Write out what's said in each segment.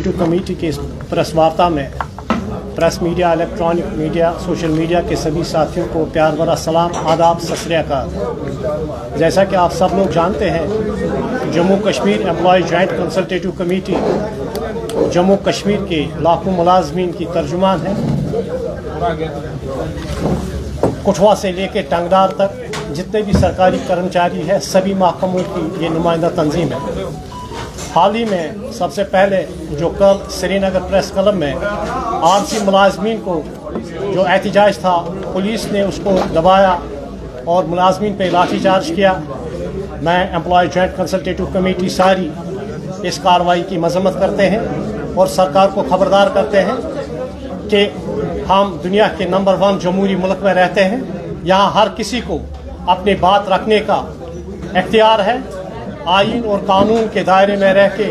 Committee के इस press वार्ता में press media, electronic media, social media के सभी साथियों को प्यार भरा सलाम, आदाब, सत श्री अकाल। जैसा कि आप सब लोग जानते हैं, Jammu Kashmir employ joint consultative committee Jammu Kashmir के लाखों मुलाजमीन की तर्जुमान है। कुठवा से लेकर टंगडार तक जितने भी सरकारी कर्मचारी हैं, सभी महकमों की ये नुमाइंदा तंजीम है। हाल ही में सबसे पहले जो कल श्रीनगर प्रेस क्लब में आरसी मुलाजमीन को जो एहतजाज था, पुलिस ने उसको दबाया और मुलाजमीन पे लाठीचार्ज किया। मैं एम्प्लॉय जॉइंट कंसल्टेटिव कमेटी सारी इस कार्रवाई की मजम्मत करते हैं और सरकार को खबरदार करते हैं कि हम दुनिया के नंबर 1 जमहूरी मुल्क में रहते हैं। यहाँ हर किसी को अपनी बात रखने का इख्तियार है। आइन और कानून के दायरे में रह के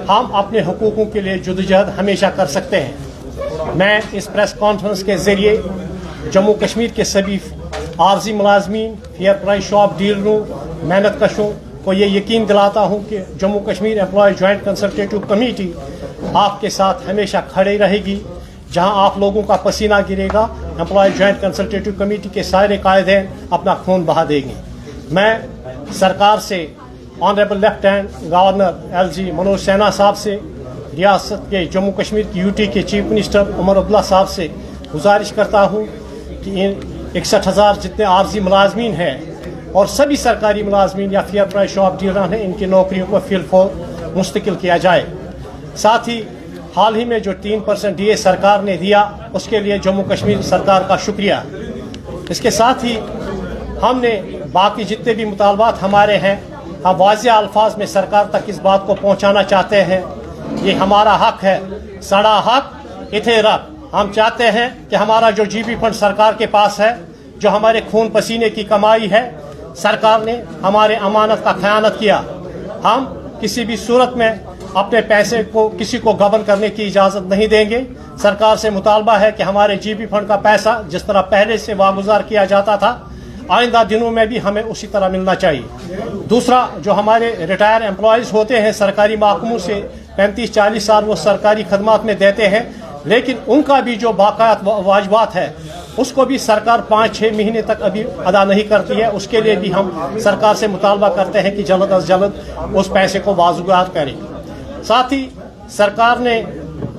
हम अपने हुकूकों के लिए जदोजहद हमेशा कर सकते हैं। मैं इस प्रेस कॉन्फ्रेंस के ज़रिए जम्मू कश्मीर के सभी आर्जी मुलाजमीन, फेयर प्राइस शॉप डीलरों, मेहनत कशों को ये यकीन दिलाता हूँ कि Jammu Kashmir employ joint consultative committee आपके साथ हमेशा खड़ी रहेगी। जहाँ आप लोगों का पसीना गिरेगा, एम्प्लॉय जॉइंट कंसल्टेटिव कमेटी के सारे कायदे अपना खून बहा देंगे। मैं सरकार से, honourable lieutenant governor LG Manoj Sinha साहब से, रियासत के जम्मू कश्मीर की यूटी के चीफ मिनिस्टर उमर अब्दुल्ला साहब से गुजारिश करता हूँ कि इन 61,000 जितने आर्जी मुलाजमीन हैं और सभी सरकारी मुलाजमीन या फेयर प्राइस शॉप डीलर हैं, इनकी नौकरियों को फिलफौर मुस्तकिल किया जाए। साथ ही हाल ही में जो 3% DA सरकार ने दिया, उसके लिए जम्मू कश्मीर सरकार का शुक्रिया। इसके साथ ही हमने बाकी जितने भी मुतालबात हमारे हैं, हम वाज़ेह अल्फाज में सरकार तक इस बात को पहुंचाना चाहते हैं। ये हमारा हक है, सड़ा हक इथे रख। हम चाहते हैं कि हमारा जो GB फंड सरकार के पास है, जो हमारे खून पसीने की कमाई है, सरकार ने हमारे अमानत का खयानत किया। हम किसी भी सूरत में अपने पैसे को किसी को गबन करने की इजाज़त नहीं देंगे। सरकार से मुतालबा है कि हमारे GB फंड का पैसा जिस तरह पहले से वागुजार किया जाता था, आइंदा दिनों में भी हमें उसी तरह मिलना चाहिए। दूसरा, जो हमारे रिटायर एम्प्लॉयज़ होते हैं सरकारी महकमों से 35-40 साल वो सरकारी खदमात में देते हैं, लेकिन उनका भी जो बाकायत वाजिबात है उसको भी सरकार 5-6 महीने तक अभी अदा नहीं करती है। उसके लिए भी हम सरकार से मुतालबा करते हैं कि जल्द अज जल्द उस पैसे को वाजुगात करें। साथ ही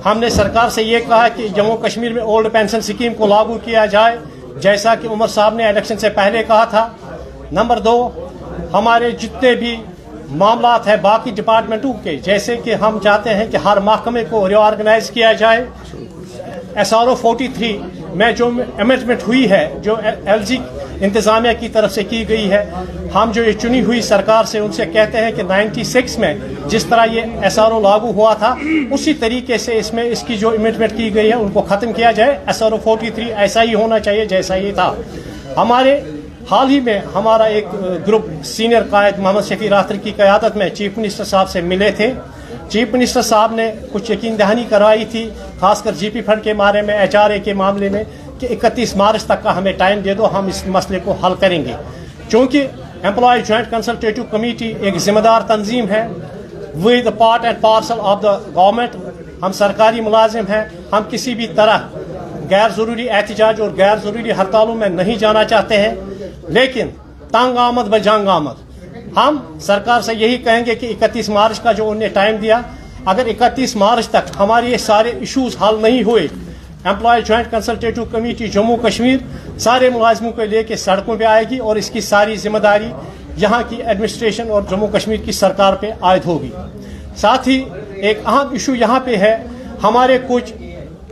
हमने सरकार से ये कहा कि जम्मू कश्मीर में ओल्ड पेंशन स्कीम को लागू किया जाए, जैसा कि उमर साहब ने इलेक्शन से पहले कहा था। नंबर 2, हमारे जितने भी मामलात है बाकी डिपार्टमेंटों के, जैसे कि हम चाहते हैं कि हर महकमे को रिऑर्गेनाइज किया जाए। SRO 43 में जो अमेंडमेंट हुई है, जो LG इंतज़ामिया की तरफ से की गई है, हम जो ये चुनी हुई सरकार से उनसे कहते हैं कि 96 में जिस तरह ये SRO लागू हुआ था, उसी तरीके से इसमें इसकी जो अमेंडमेंट की गई है उनको ख़त्म किया जाए। SRO 43 ऐसा ही होना चाहिए जैसा ये था। हमारे हाल ही में हमारा एक ग्रुप सीनियर कायद मोहम्मद शफी रात्रि की क़यादत में चीफ मिनिस्टर साहब से मिले थे। चीफ मिनिस्टर साहब ने कुछ यकीन दहानी करवाई थी, खासकर GB फंड के बारे में, HRA के मामले में, कि 31 मार्च तक का हमें टाइम दे दो, हम इस मसले को हल करेंगे। चूँकि एम्प्लॉय जॉइंट कंसल्टेटिव कमेटी एक जिम्मेदार तंजीम है, with part and parcel of the government. हम सरकारी मुलाजिम हैं, हम किसी भी तरह गैर ज़रूरी एहतजाज और गैर ज़रूरी हड़तालों में नहीं जाना चाहते हैं, लेकिन तंग आमद ब जंग आमद। हम सरकार से यही कहेंगे कि 31 मार्च का जो उन्हें टाइम दिया, अगर 31 मार्च तक हमारे ये सारे इश्यूज हल नहीं हुए, employ joint consultative committee Jammu Kashmir सारे मुलाजिमों को लेकर सड़कों पे आएगी और इसकी सारी जिम्मेदारी यहाँ की एडमिनिस्ट्रेशन और जम्मू कश्मीर की सरकार पे आयद होगी। साथ ही एक अहम इशू यहाँ पे है, हमारे कुछ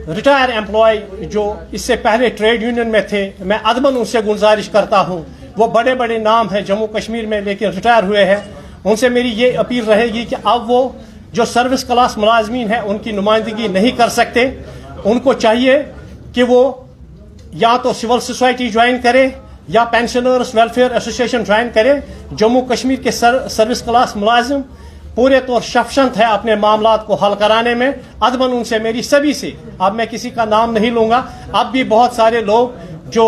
रिटायर एम्प्लॉय जो इससे पहले ट्रेड यूनियन में थे, मैं अदमन उनसे गुजारिश करता हूँ, वो बड़े बड़े नाम हैं जम्मू कश्मीर में लेकिन रिटायर हुए हैं, उनसे मेरी ये अपील रहेगी कि अब वो जो सर्विस क्लास मुलाजमीन हैं उनकी नुमाइंदगी नहीं कर सकते। उनको चाहिए कि वो या तो सिविल सोसाइटी ज्वाइन करे या पेंशनर्स वेलफेयर एसोसिएशन ज्वाइन करे। जम्मू कश्मीर के सर्विस क्लास मुलाजिम पूरे तौर शफशंत है अपने मामलात को हल कराने में। अदमन उनसे मेरी सभी से, अब मैं किसी का नाम नहीं लूँगा, अब भी बहुत सारे लोग जो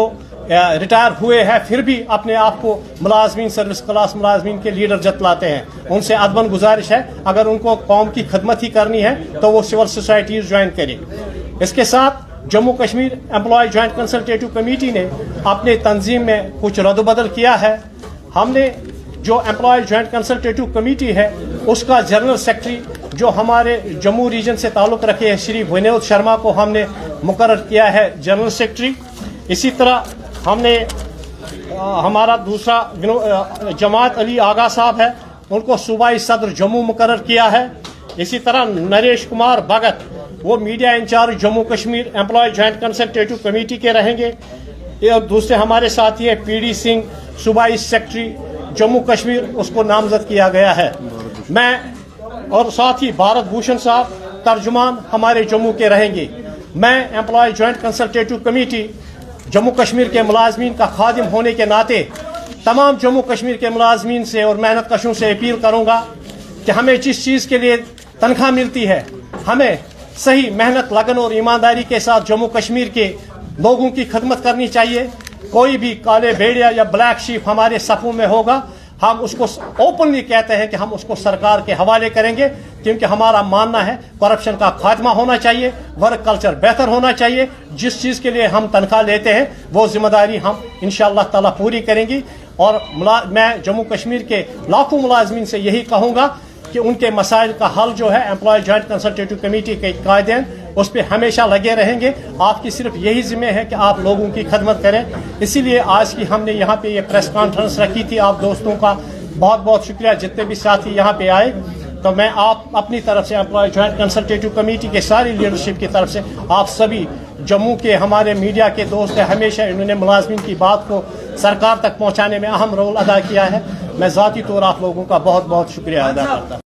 रिटायर हुए हैं फिर भी अपने आप को मुलाजमीन सर्विस क्लास मुलाजमीन के लीडर जतलाते हैं। उनसे अदबन गुजारिश है अगर उनको कौम की खदमत ही करनी है तो वो सिविल सोसाइटीज़ ज्वाइन करें। इसके साथ Jammu Kashmir employ joint consultative committee ने अपने तंजीम में कुछ रद्दबदल किया है। हमने जो एम्प्लॉय जॉइंट कंसल्टेटिव कमेटी है उसका जनरल सेक्रेटरी जो हमारे जम्मू रीजन से ताल्लुक़ रखे हैं श्री विनोद शर्मा को हमने मुकर्रर किया है जनरल सेक्रेटरी। इसी तरह हमने हमारा दूसरा जमात अली आगा साहब है उनको सूबाई सदर जम्मू मुकर्रर किया है। इसी तरह नरेश कुमार भगत वो media in charge Jammu Kashmir employ joint consultative committee के रहेंगे। और दूसरे हमारे साथी है पीडी सिंह सूबाई सेक्रेटरी जम्मू कश्मीर, उसको नामजद किया गया है। मैं और साथ ही भारत भूषण साहब तर्जुमान हमारे जम्मू के रहेंगे। मैं employ joint consultative committee Jammu Kashmir के मुलाजमीन का खादिम होने के नाते तमाम जम्मू कश्मीर के मुलाजमीन से और मेहनत कशों से अपील करूँगा कि हमें जिस चीज़ के लिए तनख्वाह मिलती है हमें सही मेहनत लगन और ईमानदारी के साथ जम्मू कश्मीर के लोगों की खदमत करनी चाहिए। कोई भी काले भेड़िया या ब्लैक शीप हमारे सफ़ों में होगा हम उसको ओपनली कहते हैं कि हम उसको सरकार के हवाले करेंगे, क्योंकि हमारा मानना है करप्शन का खात्मा होना चाहिए, वर्क कल्चर बेहतर होना चाहिए। जिस चीज़ के लिए हम तनख्वाह लेते हैं वो जिम्मेदारी हम इंशाअल्लाह ताला पूरी करेंगी। और मैं जम्मू कश्मीर के लाखों मुलाजमीन से यही कहूँगा कि उनके मसाइल का हल जो है एम्प्लॉय जॉइंट कंसल्टेटिव कमेटी के कायदेन उस पर हमेशा लगे रहेंगे। आपकी सिर्फ यही जिम्मे है कि आप लोगों की खदमत करें। इसीलिए आज की हमने यहाँ पे ये प्रेस कॉन्फ्रेंस रखी थी। आप दोस्तों का बहुत बहुत शुक्रिया जितने भी साथी यहाँ पे आए। तो मैं आप अपनी तरफ से एम्प्लॉय जॉइंट कंसल्टेटिव कमेटी के सारी लीडरशिप की तरफ से आप सभी जम्मू के हमारे मीडिया के दोस्त हैं, हमेशा इन्होंने मुलाजमीन की बात को सरकार तक पहुँचाने में अहम रोल अदा किया है। मैं ज़ाती तौर आप लोगों का बहुत बहुत शुक्रिया अदा करता हूँ।